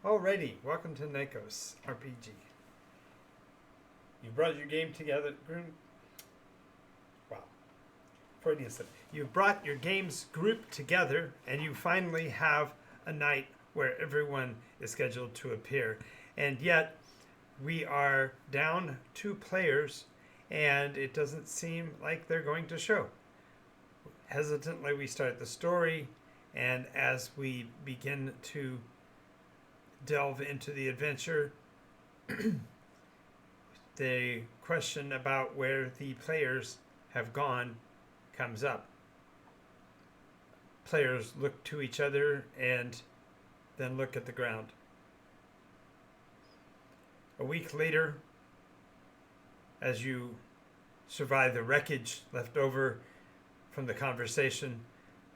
Alrighty, welcome to NycosRPG. You brought your game together. Wow, Freudian slip. You've brought your games group together, and you finally have a night where everyone is scheduled to appear. And yet, we are down 2 players, and it doesn't seem like they're going to show. Hesitantly, we start the story, and as we begin to delve into the adventure, the question about where the players have gone comes up. Players look to each other and then look at the ground. A week later, as you survive the wreckage left over from the conversation,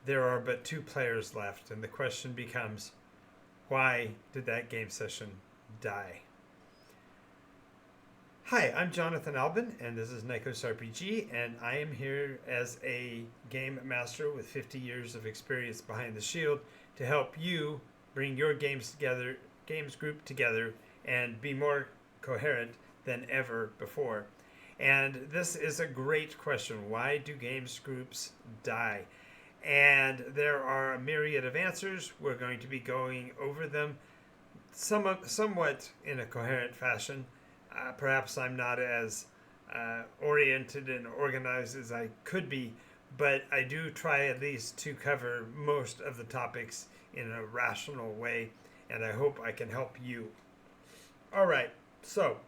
there are but 2 players left, and the question becomes, why did that game session die? Hi, I'm Jonathan Albin, and this is NycosRPG, and I am here as a game master with 50 years of experience behind the shield to help you bring your games group together and be more coherent than ever before. And this is a great question. Why do games groups die? And there are a myriad of answers. We're going to be going over them somewhat in a coherent fashion. Perhaps I'm not as oriented and organized as I could be, but I do try at least to cover most of the topics in a rational way, and I hope I can help you. All right, so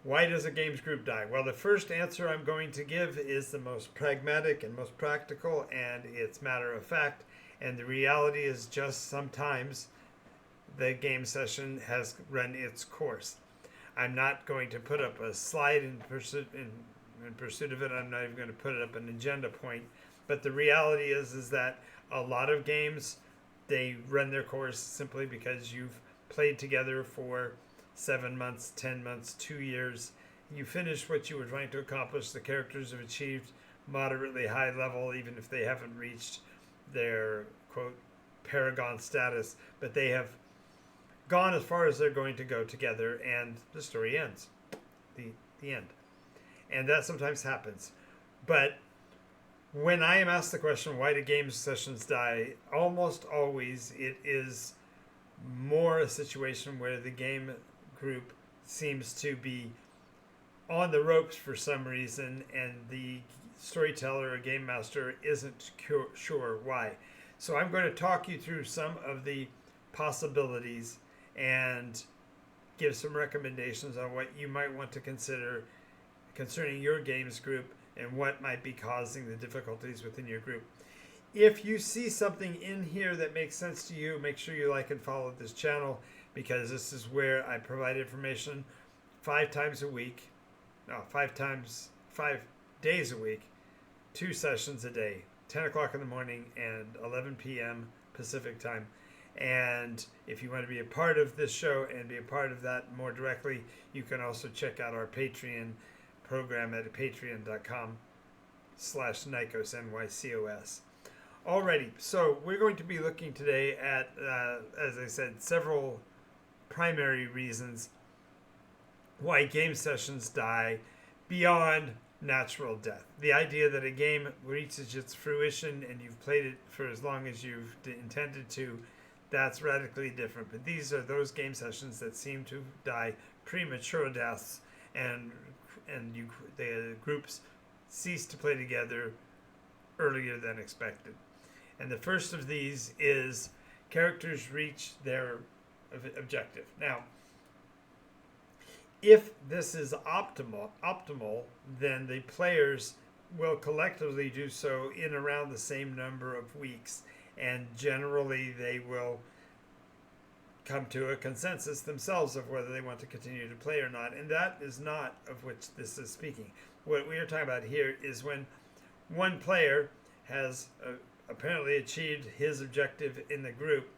why does a games group die? Well, the first answer I'm going to give is the most pragmatic and most practical, and it's matter of fact. And the reality is just sometimes the game session has run its course. I'm not going to put up a slide in pursuit of it. I'm not even going to put up an agenda point. But the reality is that a lot of games, they run their course simply because you've played together for 7 months, 10 months, 2 years. You finish what you were trying to accomplish. The characters have achieved moderately high level, even if they haven't reached their, quote, paragon status, but they have gone as far as they're going to go together, and the story ends. The end. And that sometimes happens. But when I am asked the question, why do game sessions die, almost always it is more a situation where the game group seems to be on the ropes for some reason, and the storyteller or game master isn't sure why. So I'm going to talk you through some of the possibilities and give some recommendations on what you might want to consider concerning your games group and what might be causing the difficulties within your group. If you see something in here that makes sense to you, make sure you like and follow this channel, because this is where I provide information 5 days a week, 2 sessions a day, 10 o'clock in the morning and 11 p.m. Pacific time. And if you want to be a part of this show and be a part of that more directly, you can also check out our Patreon program at patreon.com/Nykos, N-Y-C-O-S. Alrighty, so we're going to be looking today at, as I said, several primary reasons why game sessions die beyond natural death. The idea that a game reaches its fruition and you've played it for as long as you've intended to, that's radically different. But these are those game sessions that seem to die premature deaths, and the groups cease to play together earlier than expected. And the first of these is characters reach their objective. Now, if this is optimal, then the players will collectively do so in around the same number of weeks, and generally they will come to a consensus themselves of whether they want to continue to play or not. And that is not of which this is speaking. What we are talking about here is when one player has apparently achieved his objective in the group.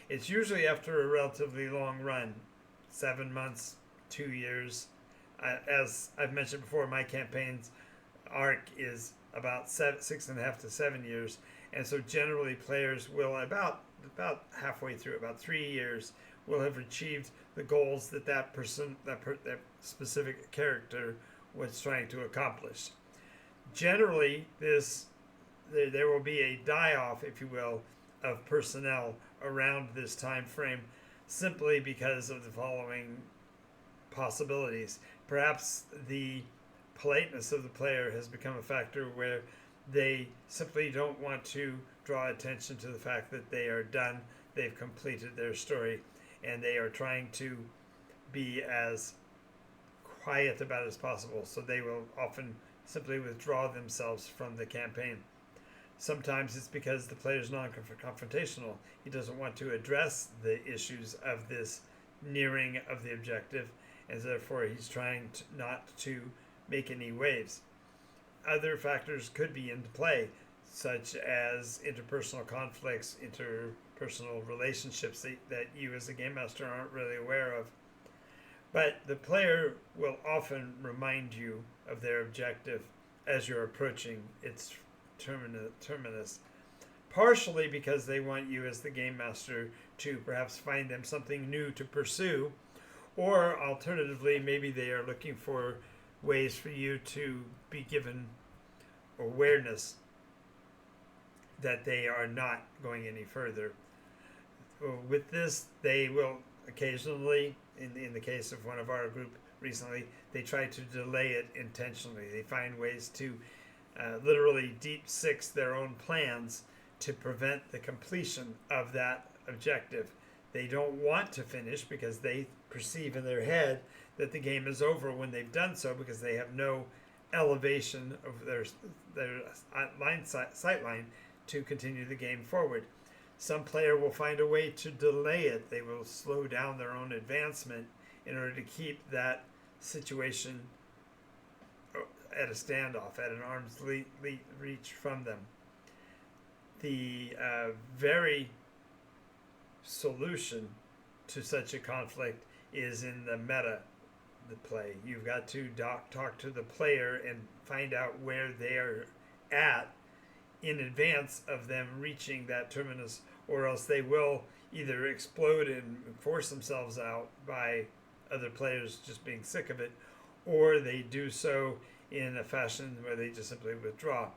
It's usually after a relatively long run, 7 months, 2 years. As I've mentioned before, my campaign's arc is about 6.5 to 7 years, and so generally players will, about about halfway through, about 3 years, will have achieved the goals that that specific character was trying to accomplish. Generally, there will be a die-off, if you will, of personnel around this time frame, simply because of the following possibilities. Perhaps the politeness of the player has become a factor where they simply don't want to draw attention to the fact that they are done, they've completed their story, and they are trying to be as quiet about it as possible, so they will often simply withdraw themselves from the campaign. Sometimes it's because the player is non-confrontational. He doesn't want to address the issues of this nearing of the objective, and therefore he's trying not to make any waves. Other factors could be into play, such as interpersonal conflicts, interpersonal relationships that you as a game master aren't really aware of. But the player will often remind you of their objective as you're approaching its terminus, partially because they want you as the game master to perhaps find them something new to pursue, or alternatively, maybe they are looking for ways for you to be given awareness that they are not going any further. With this, they will occasionally, in the case of one of our group recently, they try to delay it intentionally. They find ways to literally deep six their own plans to prevent the completion of that objective. They don't want to finish because they perceive in their head that the game is over when they've done so, because they have no elevation of their sight line to continue the game forward. Some player will find a way to delay it. They will slow down their own advancement in order to keep that situation at a standoff, at an arm's reach from them. The very solution to such a conflict is in the meta, the play. You've got to talk to the player and find out where they are at in advance of them reaching that terminus, or else they will either explode and force themselves out by other players just being sick of it, or they do so in a fashion where they just simply withdraw.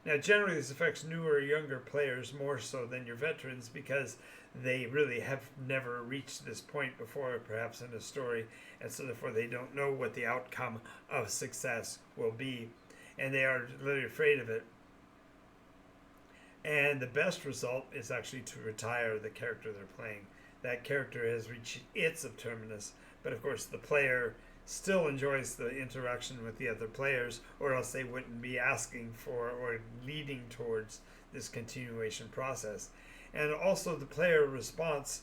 Now, generally, this affects newer, younger players more so than your veterans, because they really have never reached this point before, perhaps in a story, and so therefore they don't know what the outcome of success will be, and they are literally afraid of it. And the best result is actually to retire the character they're playing. That character has reached its terminus, but of course the player still enjoys the interaction with the other players, or else they wouldn't be asking for or leading towards this continuation process. And also the player response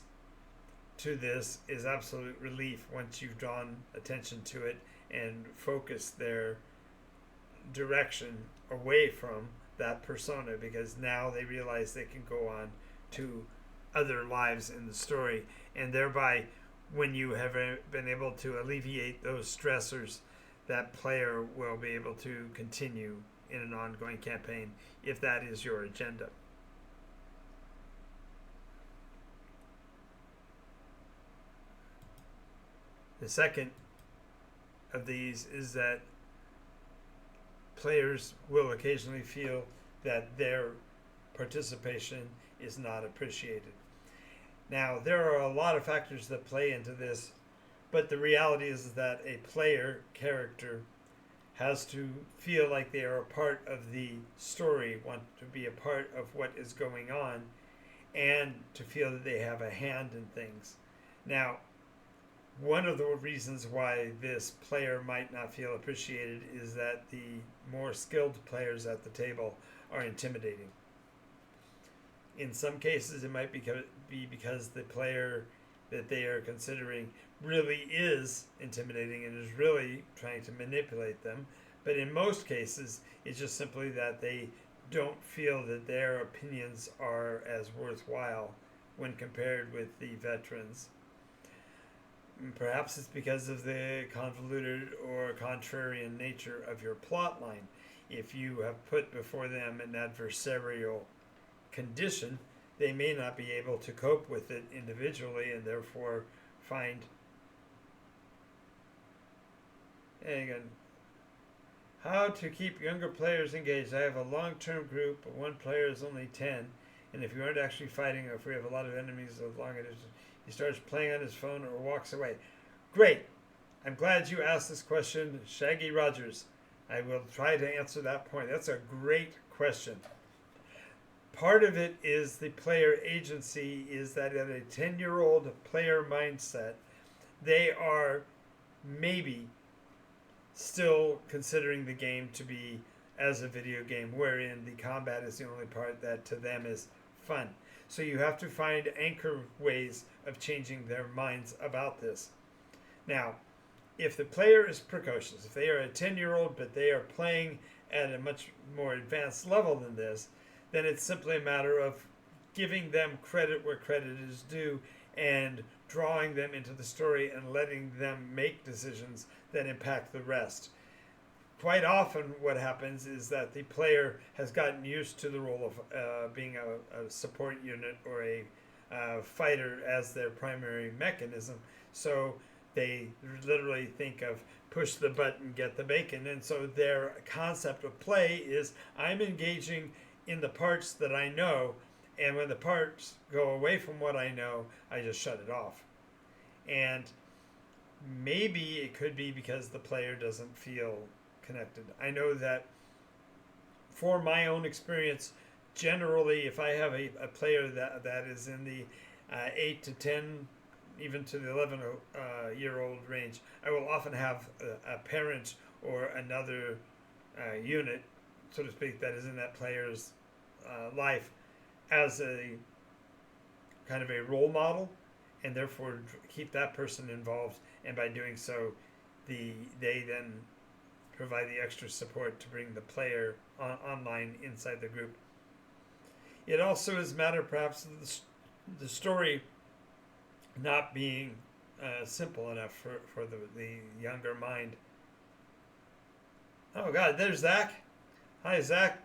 to this is absolute relief once you've drawn attention to it and focused their direction away from that persona, because now they realize they can go on to other lives in the story, and thereby, when you have been able to alleviate those stressors, that player will be able to continue in an ongoing campaign if that is your agenda. The second of these is that players will occasionally feel that their participation is not appreciated. Now, there are a lot of factors that play into this, but the reality is that a player character has to feel like they are a part of the story, want to be a part of what is going on, and to feel that they have a hand in things. Now, one of the reasons why this player might not feel appreciated is that the more skilled players at the table are intimidating. In some cases, it might be because the player that they are considering really is intimidating and is really trying to manipulate them. But in most cases, it's just simply that they don't feel that their opinions are as worthwhile when compared with the veterans. Perhaps it's because of the convoluted or contrarian nature of your plot line. If you have put before them an adversarial condition, they may not be able to cope with it individually and therefore find, and again, how to keep younger players engaged. I have a long-term group, but one player is only 10, and if you aren't actually fighting, or if we have a lot of enemies, as long as he starts playing on his phone or walks away. Great. I'm glad you asked this question, Shaggy Rogers. I will try to answer that point. That's a great question. Part of it is the player agency, is that at a 10-year-old player mindset, they are maybe still considering the game to be as a video game, wherein the combat is the only part that to them is fun. So you have to find anchor ways of changing their minds about this. Now, if the player is precocious, if they are a 10-year-old but they are playing at a much more advanced level than this, then it's simply a matter of giving them credit where credit is due and drawing them into the story and letting them make decisions that impact the rest. Quite often what happens is that the player has gotten used to the role of being a support unit or a fighter as their primary mechanism. So they literally think of push the button, get the bacon. And so their concept of play is I'm engaging in the parts that I know, and when the parts go away from what I know, I just shut it off. And maybe it could be because the player doesn't feel connected. I know that for my own experience, generally, if I have a player that is in the 8 to 10, even to the 11-year-old range, I will often have a parent or another unit, so to speak, that is in that player's life as a kind of a role model, and therefore keep that person involved. And by doing so, they then provide the extra support to bring the player online inside the group. It also is a matter perhaps of the story not being simple enough for the younger mind. Oh God, there's Zach. Hi, Zach.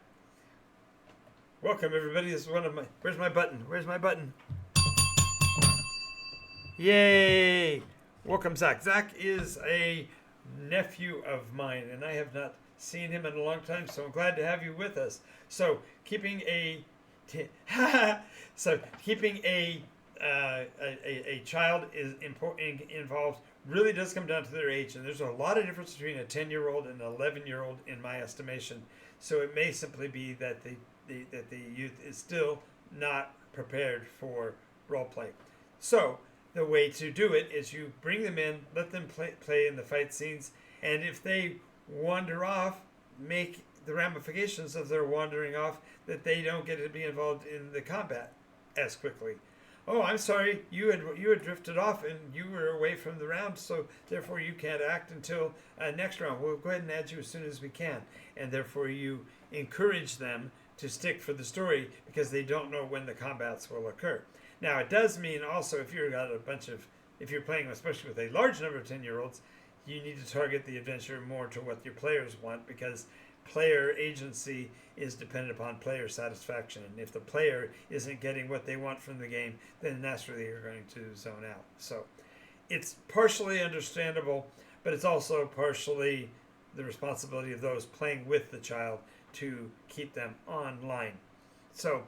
Welcome everybody. This is one of my. Where's my button? Where's my button? Yay! Welcome, Zach. Zach is a nephew of mine, and I have not seen him in a long time, so I'm glad to have you with us. So keeping a child is important, involved really does come down to their age, and there's a lot of difference between a 10-year-old and an 11-year-old in my estimation. So it may simply be that the youth is still not prepared for role play. So the way to do it is you bring them in, let them play in the fight scenes, and if they wander off, make the ramifications of their wandering off that they don't get to be involved in the combat as quickly. Oh, I'm sorry, you had drifted off and you were away from the round, so therefore you can't act until next round. We'll go ahead and add you as soon as we can, and therefore you encourage them to stick for the story because they don't know when the combats will occur. Now, it does mean also if you're playing especially with a large number of 10-year-olds, you need to target the adventure more to what your players want, because player agency is dependent upon player satisfaction. And if the player isn't getting what they want from the game, then naturally you're going to zone out. So it's partially understandable, but it's also partially the responsibility of those playing with the child to keep them online. So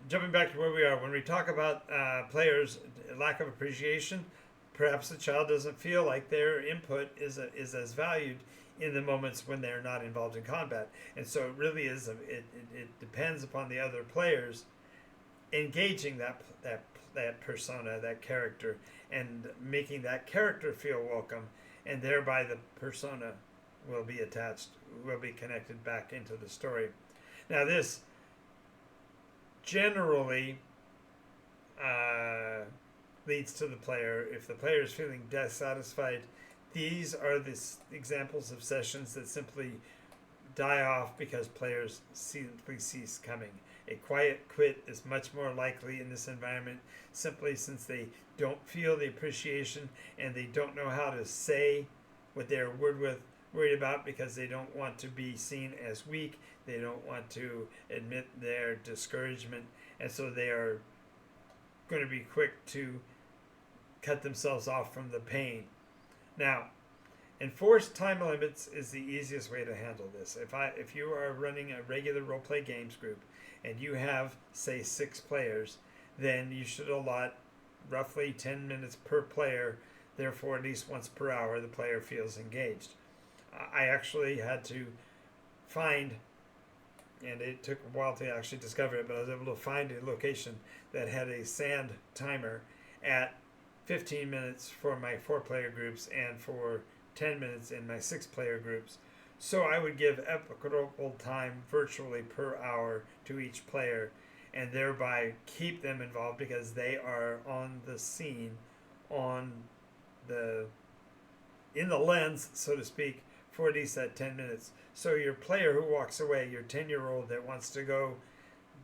jumping back to where we are, when we talk about players' lack of appreciation, perhaps the child doesn't feel like their input is as valued in the moments when they're not involved in combat. And so it really is, it depends upon the other players engaging that persona, that character, and making that character feel welcome, and thereby the persona will be attached, will be connected back into the story. Now this generally leads to the player. If the player is feeling dissatisfied, these are the examples of sessions that simply die off because players simply cease coming. A quiet quit is much more likely in this environment, simply since they don't feel the appreciation and they don't know how to say what they're worried about, because they don't want to be seen as weak. They don't want to admit their discouragement, and so they are going to be quick to cut themselves off from the pain. Now, enforced time limits is the easiest way to handle this. If you are running a regular role play games group and you have, say, 6 players, then you should allot roughly 10 minutes per player. Therefore, at least once per hour, the player feels engaged. I actually had to find, and it took a while to actually discover it, but I was able to find a location that had a sand timer at 15 minutes for my 4-player groups and for 10 minutes in my 6-player groups. So I would give equitable time virtually per hour to each player and thereby keep them involved because they are on the scene, in the lens, so to speak, for at least that 10 minutes. So your player who walks away, your 10-year-old that wants to go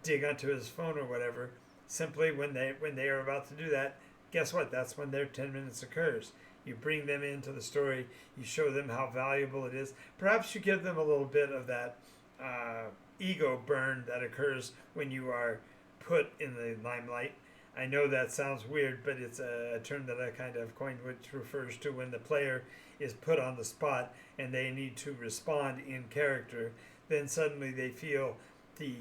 dig onto his phone or whatever, simply when they are about to do that, guess what? That's when their 10 minutes occurs. You bring them into the story. You show them how valuable it is. Perhaps you give them a little bit of that ego burn that occurs when you are put in the limelight. I know that sounds weird, but it's a term that I kind of coined, which refers to when the player is put on the spot and they need to respond in character. Then suddenly they feel the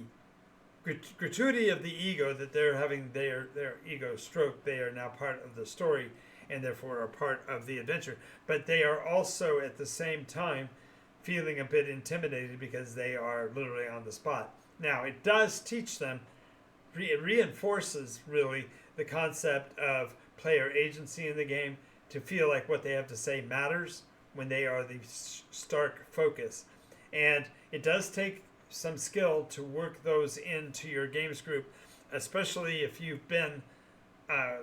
gratuity of the ego that they're having their ego stroke. They are now part of the story and therefore are part of the adventure. But they are also at the same time feeling a bit intimidated because they are literally on the spot. Now, it does teach them, it reinforces really the concept of player agency in the game, to feel like what they have to say matters when they are the stark focus. And it does take some skill to work those into your games group, especially if you've been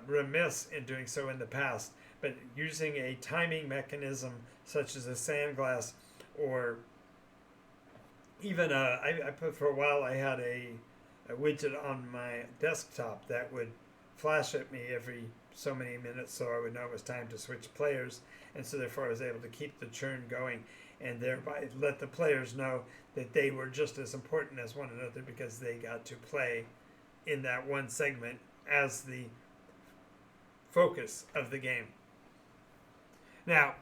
remiss in doing so in the past. But using a timing mechanism such as a sandglass, or even I put for a while, I had a widget on my desktop that would flash at me every so many minutes, so I would know it was time to switch players, and so therefore I was able to keep the churn going and thereby let the players know that they were just as important as one another because they got to play in that one segment as the focus of the game. Now,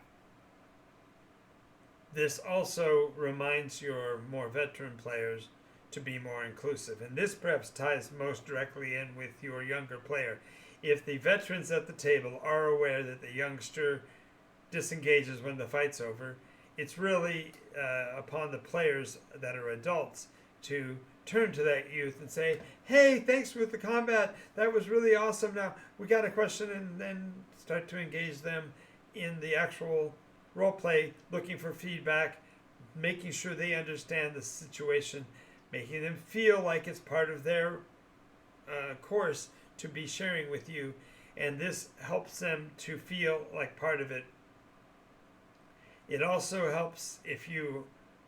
this also reminds your more veteran players to be more inclusive, and this perhaps ties most directly in with your younger player. If the veterans at the table are aware that the youngster disengages when the fight's over, it's really upon the players that are adults to turn to that youth and say, hey, thanks for the combat. That was really awesome. Now, we got a question, and then start to engage them in the actual role play, looking for feedback, making sure they understand the situation, making them feel like it's part of their course to be sharing with you, and this helps them to feel like part of it. It also helps if you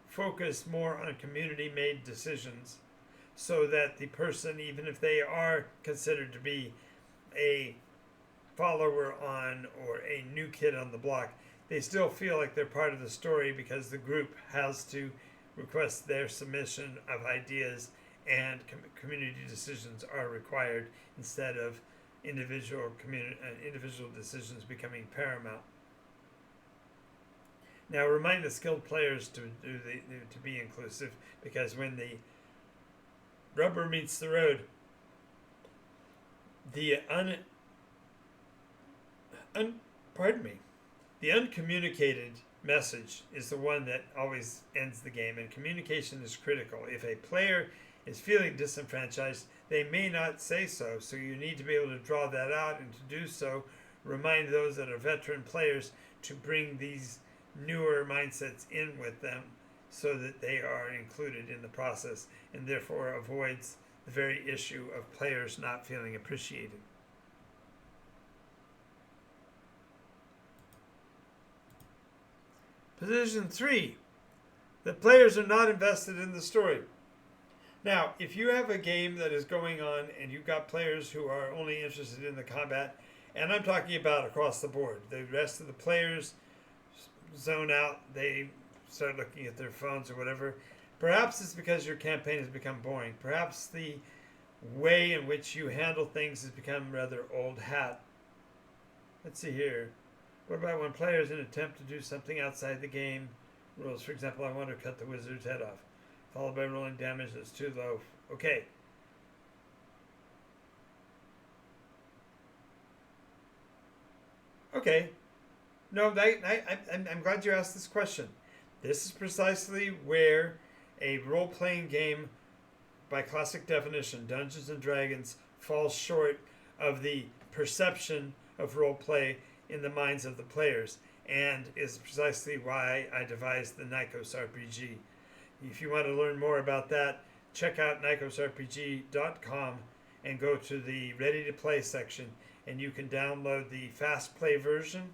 focus more on community-made decisions, so that the person, even if they are considered to be a follower on or a new kid on the block, they still feel like they're part of the story because the group has to request their submission of ideas, and community decisions are required instead of individual decisions becoming paramount. Now, remind the skilled players to be inclusive, because when the rubber meets the road, the uncommunicated message is the one that always ends the game, and communication is critical. If a player is feeling disenfranchised, they may not say so, so you need to be able to draw that out, and to do so, remind those that are veteran players to bring these newer mindsets in with them so that they are included in the process, and therefore avoids the very issue of players not feeling appreciated. Position 3, the players are not invested in the story. Now, if you have a game that is going on and you've got players who are only interested in the combat, and I'm talking about across the board, the rest of the players zone out, they start looking at their phones or whatever, Perhaps it's because your campaign has become boring. Perhaps the way in which you handle things has become rather old hat. Let's see here. What about when players in an attempt to do something outside the game rules? For example, I want to cut the wizard's head off, followed by rolling damage that's too low. Okay. Okay. No, I'm glad you asked this question. This is precisely where a role-playing game, by classic definition, Dungeons and Dragons, falls short of the perception of role-play in the minds of the players, and is precisely why I devised the NycosRPG. If you want to learn more about that, check out NycosRPG.com and go to the Ready to Play section, and you can download the Fast Play version,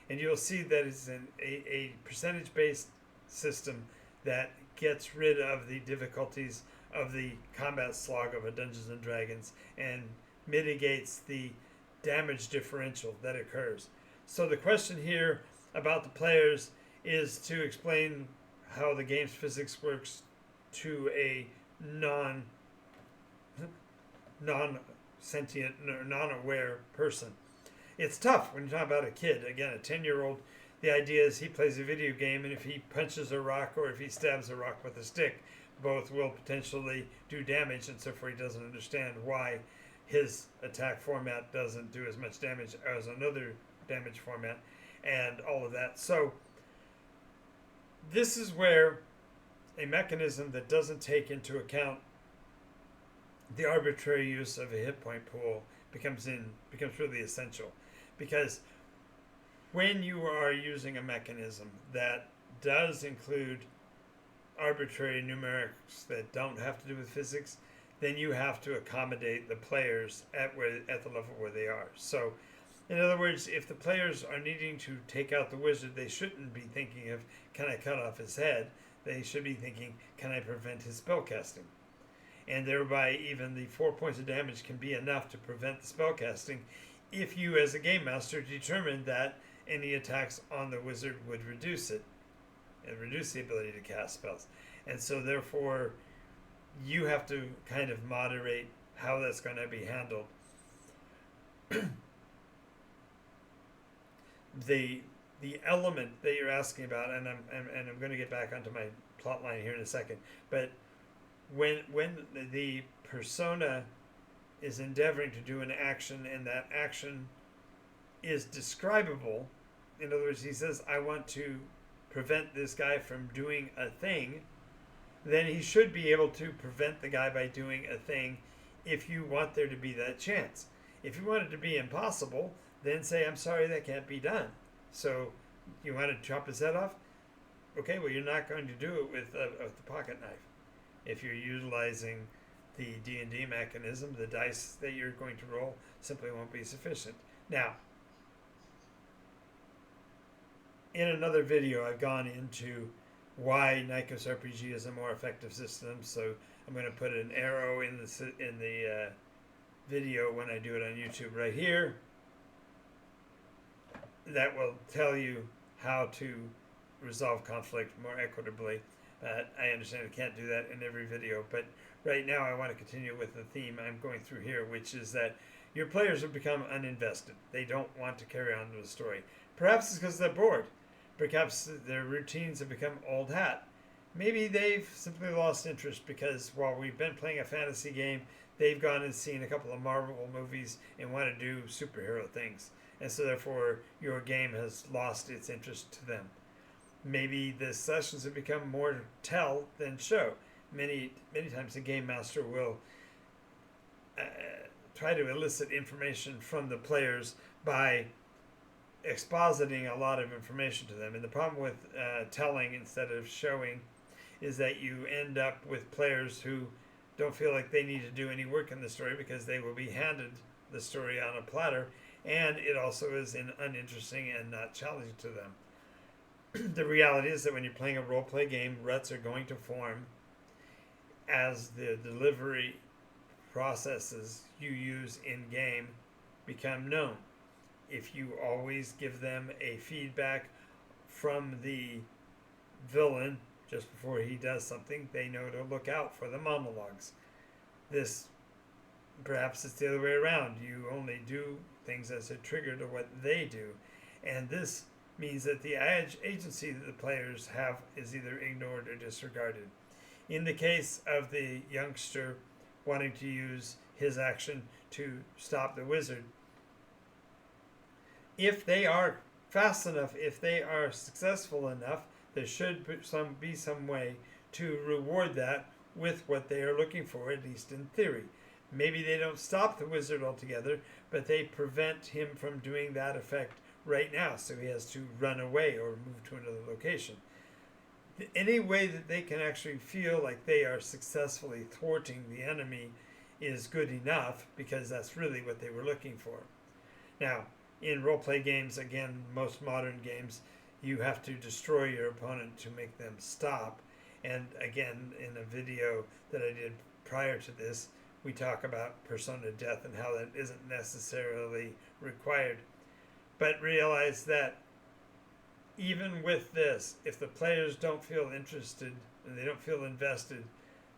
and you'll see that it's a percentage-based system that gets rid of the difficulties of the combat slog of a Dungeons and Dragons and mitigates the damage differential that occurs. So the question here about the players is to explain how the game's physics works to a non-sentient or non-aware person. It's tough when you're talking about a kid. Again, a 10-year-old, the idea is he plays a video game, and if he punches a rock or if he stabs a rock with a stick, both will potentially do damage, and so he doesn't understand why his attack format doesn't do as much damage as another damage format and all of that. So this is where a mechanism that doesn't take into account the arbitrary use of a hit point pool becomes really essential, because when you are using a mechanism that does include arbitrary numerics that don't have to do with physics, then you have to accommodate the players at the level where they are. So, in other words, if the players are needing to take out the wizard, they shouldn't be thinking of, can I cut off his head? They should be thinking, can I prevent his spellcasting? And thereby, even the 4 points of damage can be enough to prevent the spellcasting if you, as a game master, determine that any attacks on the wizard would reduce it and reduce the ability to cast spells. And so, therefore, you have to kind of moderate how that's going to be handled. The element that you're asking about, and I'm going to get back onto my plot line here in a second, but when the persona is endeavoring to do an action and that action is describable, in other words, he says, I want to prevent this guy from doing a thing, then he should be able to prevent the guy by doing a thing if you want there to be that chance. If you want it to be impossible, then say, I'm sorry, that can't be done. So you want to chop his head off? Okay, well, you're not going to do it with the pocket knife. If you're utilizing the D&D mechanism, the dice that you're going to roll simply won't be sufficient. Now, in another video, I've gone into why NycosRPG is a more effective system. So I'm going to put an arrow in the video when I do it on YouTube right here. That will tell you how to resolve conflict more equitably. I understand I can't do that in every video, but right now I want to continue with the theme I'm going through here, which is that your players have become uninvested. They don't want to carry on with the story. Perhaps it's because they're bored. Perhaps their routines have become old hat. Maybe they've simply lost interest because while we've been playing a fantasy game, they've gone and seen a couple of Marvel movies and want to do superhero things. And so therefore your game has lost its interest to them. Maybe the sessions have become more tell than show. Many times the game master will try to elicit information from the players by expositing a lot of information to them. And the problem with telling instead of showing is that you end up with players who don't feel like they need to do any work in the story because they will be handed the story on a platter, and it also is uninteresting and not challenging to them. The reality is that when you're playing a role-play game, ruts are going to form as the delivery processes you use in-game become known. If you always give them a feedback from the villain just before he does something, they know to look out for the monologues. This, perhaps it's the other way around. You only do things as a trigger to what they do. And this means that the agency that the players have is either ignored or disregarded. In the case of the youngster wanting to use his action to stop the wizard, if they are fast enough, if they are successful enough, there should be some way to reward that with what they are looking for, at least in theory. Maybe they don't stop the wizard altogether, but they prevent him from doing that effect right now, so he has to run away or move to another location. Any way that they can actually feel like they are successfully thwarting the enemy is good enough, because that's really what they were looking for. Now, in role-play games, again, most modern games, you have to destroy your opponent to make them stop. And again, in a video that I did prior to this, we talk about persona death and how that isn't necessarily required. But realize that even with this, if the players don't feel interested and they don't feel invested,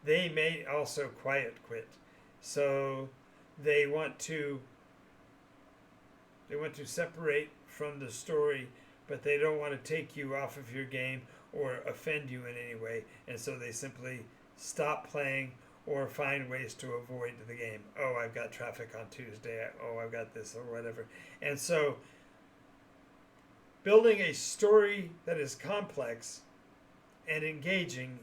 they may also quiet quit. So they want to separate from the story, but they don't want to take you off of your game or offend you in any way, and so they simply stop playing or find ways to avoid the game. Oh, I've got traffic on Tuesday. Oh, I've got this or whatever. And so building a story that is complex and engaging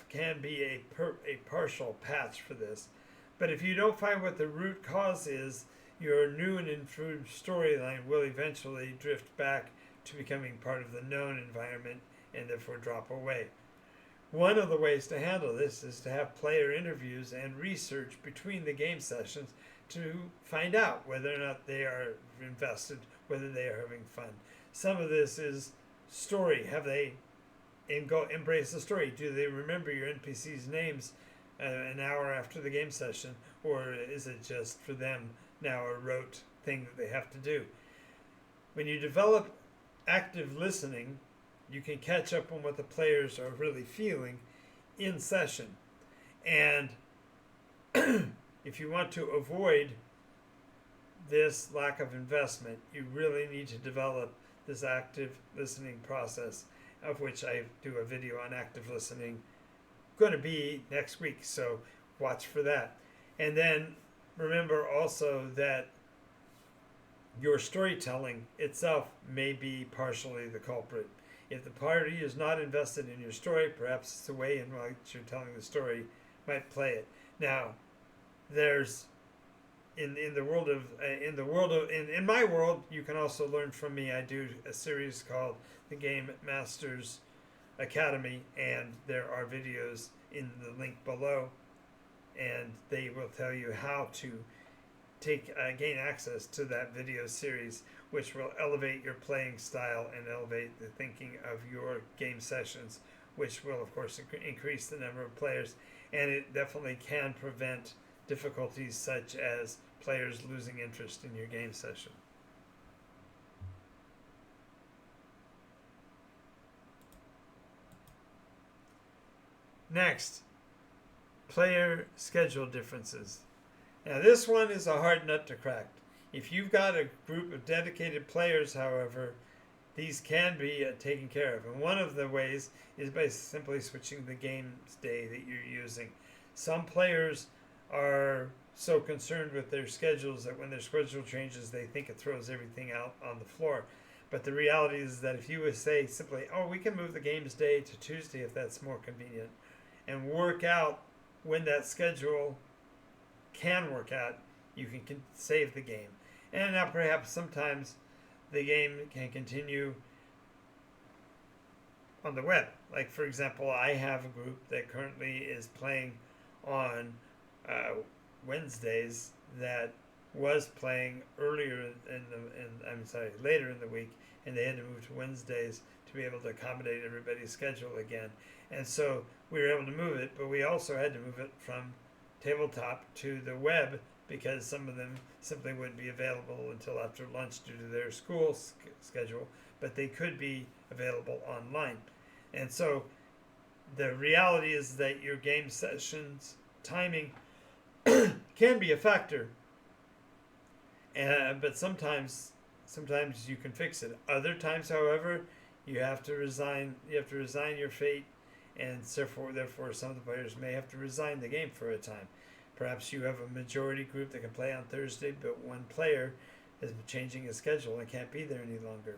can be a partial patch for this. But if you don't find what the root cause is, your new and improved storyline will eventually drift back to becoming part of the known environment and therefore drop away. One of the ways to handle this is to have player interviews and research between the game sessions to find out whether or not they are invested, whether they are having fun. Some of this is story. Have they embrace the story? Do they remember your NPC's names an hour after the game session, or is it just for them now a rote thing that they have to do? When you develop active listening, you can catch up on what the players are really feeling in session. And if you want to avoid this lack of investment, you really need to develop this active listening process, of which I do a video on active listening, going to be next week, so watch for that. And then remember also that your storytelling itself may be partially the culprit. If the party is not invested in your story, perhaps it's the way in which you're telling the story might play it. Now, there's in my world, you can also learn from me. I do a series called the Game Masters Academy, and there are videos in the link below, and they will tell you how to gain access to that video series, which will elevate your playing style and elevate the thinking of your game sessions, which will of course increase the number of players, and it definitely can prevent difficulties such as players losing interest in your game session. Next, player schedule differences. Now this one is a hard nut to crack. If you've got a group of dedicated players, however, these can be taken care of. And one of the ways is by simply switching the game's day that you're using. Some players are so concerned with their schedules that when their schedule changes, they think it throws everything out on the floor. But the reality is that if you would say simply, oh, we can move the game's day to Tuesday if that's more convenient, and work out when that schedule can work out, you can save the game. And now perhaps sometimes the game can continue on the web. Like for example, I have a group that currently is playing on Wednesdays that was playing later in the week, and they had to move to Wednesdays to be able to accommodate everybody's schedule again. And so we were able to move it, but we also had to move it from tabletop to the web because some of them simply wouldn't be available until after lunch due to their school schedule, but they could be available online. And so the reality is that your game sessions timing can be a factor, but sometimes you can fix it. Other times, however, you have to resign. You have to resign your fate, and therefore, some of the players may have to resign the game for a time. Perhaps you have a majority group that can play on Thursday, but one player is changing his schedule and can't be there any longer.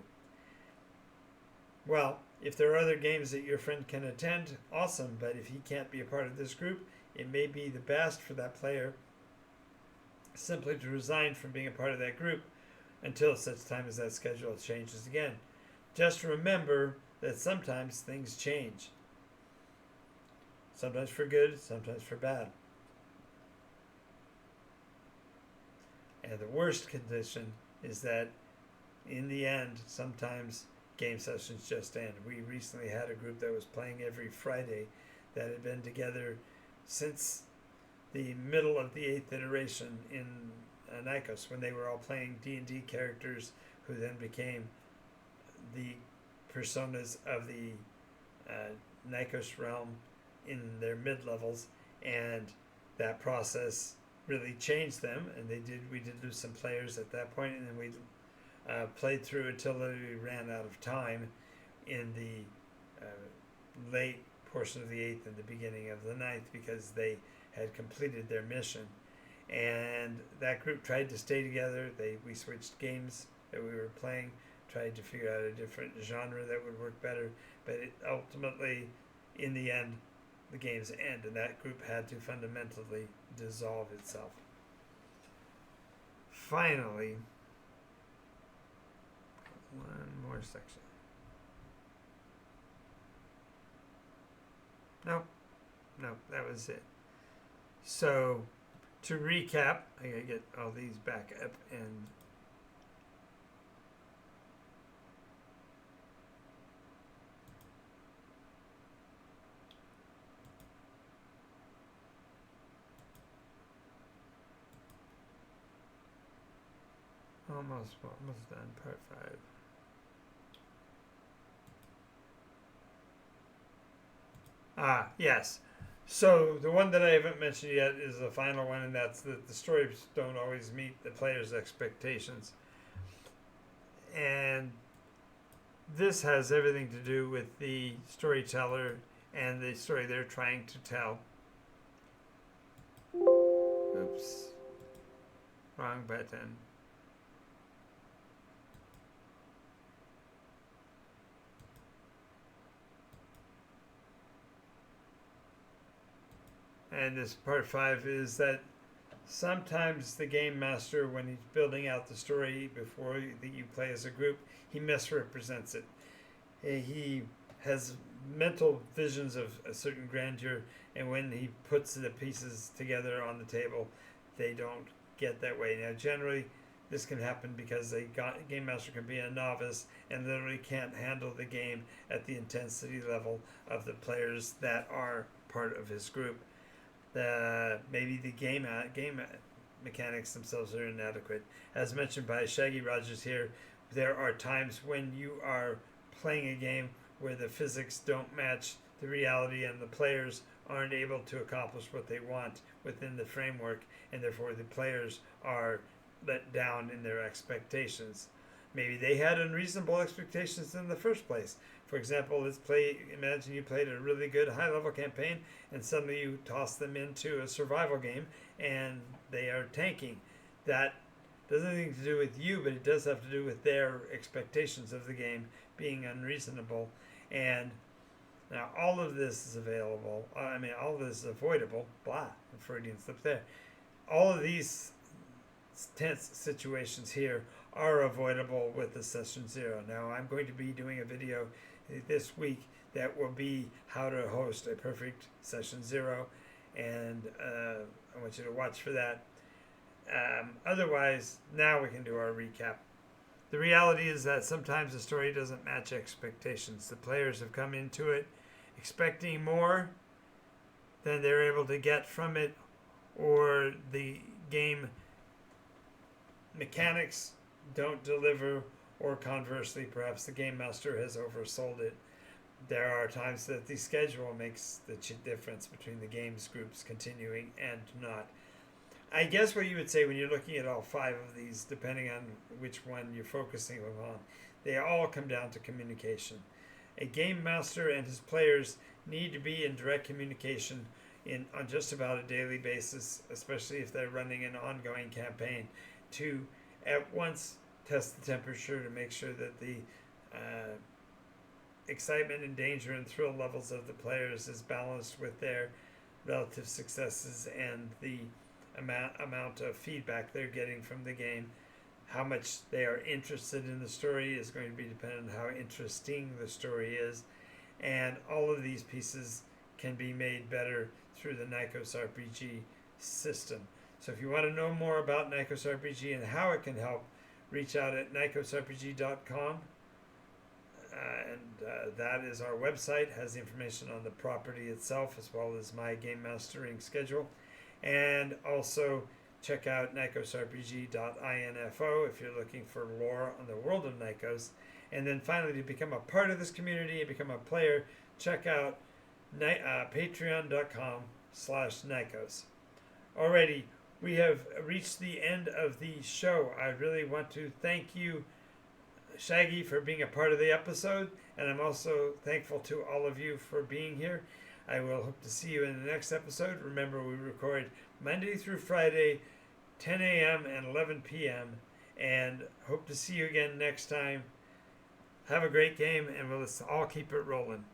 Well, if there are other games that your friend can attend, awesome. But if he can't be a part of this group, it may be the best for that player simply to resign from being a part of that group until such time as that schedule changes again. Just remember that sometimes things change. Sometimes for good, sometimes for bad. And the worst condition is that in the end, sometimes game sessions just end. We recently had a group that was playing every Friday that had been together since the middle of the 8th iteration in Nycos, when they were all playing D&D characters who then became the personas of the Nycos realm in their mid-levels, and that process really changed them, and we did lose some players at that point, and then we played through until we ran out of time in the late portion of the 8th and the beginning of the 9th, because they had completed their mission. And that group tried to stay together. We switched games that we were playing, tried to figure out a different genre that would work better, but ultimately, in the end, the games end, and that group had to fundamentally dissolve itself. Finally, one more section. No, that was it. So, to recap, I gotta get all these back up and almost done, part 5. Yes. So the one that I haven't mentioned yet is the final one, and that's that the stories don't always meet the player's expectations. And this has everything to do with the storyteller and the story they're trying to tell. Oops. Wrong button. And this part 5 is that sometimes the game master, when he's building out the story before you play as a group, he misrepresents it. He has mental visions of a certain grandeur, and when he puts the pieces together on the table, they don't get that way. Now, generally, this can happen because a game master can be a novice and literally can't handle the game at the intensity level of the players that are part of his group. Maybe the game mechanics themselves are inadequate. As mentioned by Shaggy Rogers here, there are times when you are playing a game where the physics don't match the reality and the players aren't able to accomplish what they want within the framework, and therefore the players are let down in their expectations. Maybe they had unreasonable expectations in the first place. For example, imagine you played a really good high-level campaign and suddenly you toss them into a survival game and they are tanking. That doesn't have anything to do with you, but it does have to do with their expectations of the game being unreasonable. And now all of this is available. All of this is avoidable. Freudian slip there. All of these tense situations here are avoidable with the session 0. Now, I'm going to be doing a video this week that will be how to host a perfect session 0, and I want you to watch for that. Otherwise, now we can do our recap. The reality is that sometimes the story doesn't match expectations. The players have come into it expecting more than they're able to get from it, or the game mechanics don't deliver, or conversely, perhaps the game master has oversold it. there are times that the schedule makes the difference between the games groups continuing and not. I guess what you would say when you're looking at all 5 of these, depending on which one you're focusing on, they all come down to communication. A game master and his players need to be in direct communication on just about a daily basis, especially if they're running an ongoing campaign, to at once test the temperature to make sure that the excitement and danger and thrill levels of the players is balanced with their relative successes and the amount of feedback they're getting from the game. How much they are interested in the story is going to be dependent on how interesting the story is. And all of these pieces can be made better through the NycosRPG system. So if you want to know more about NycosRPG and how it can help, reach out at NycosRPG.com. That is our website, has information on the property itself as well as my game mastering schedule. And also check out NycosRPG.info if you're looking for lore on the world of Nykos. And then finally, to become a part of this community and become a player, check out patreon.com/Nykos. Alrighty, we have reached the end of the show. I really want to thank you, Shaggy, for being a part of the episode, and I'm also thankful to all of you for being here. I will hope to see you in the next episode. Remember, we record Monday through Friday, 10 a.m. and 11 p.m., and hope to see you again next time. Have a great game, and let's all keep it rolling.